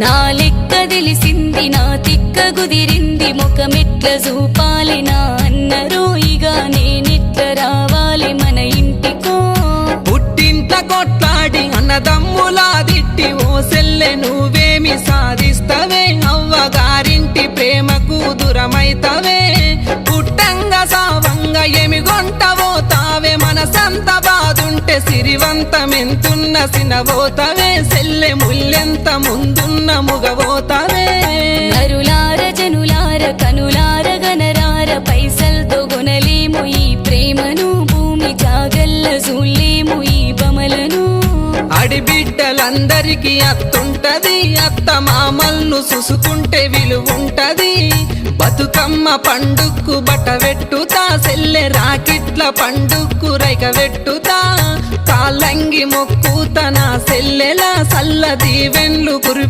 నా లెక్క తెలిసింది నా తిక్క కుదిరింది ముఖమెట్ల చూపాలి నా అన్నరో ఇక నేనెట్ల రావాలి మన ఇంటికో పుట్టింట్ల కొట్లాడి అన్నదమ్ములా దిట్టి ఓ సెల్లె నువ్వేమి సాధిస్తవే అవ్వగారింటి ప్రేమకు దూరమైతవే పుట్టంగా సావంగా ఏమి గొంటవో తావే మనసంత బాదుంటే సిరివంతమెంతున్న సినబోతవే సెల్లె ముల్లెంత ముందున్న ముగబోతవే నరులార జనులార కనులార గనరార పైసల్తో కొనలేము ఈ ప్రేమను భూమి జాగల్ల చూడలేము ఈ బమలను అడిబిడ్డలందరికీ అత్తుంటది అత్త మామల్ను చూసుకుంటే విలువుంటది బతుకమ్మ పండుక్కు బట్ట వెట్టుతా సెల్లె రాకిట్ల పండుక్కు రైక వెట్టుతా కాలంగి మొక్కుతా నా సెల్లెల సల్ల దీవెన్లు కురిపి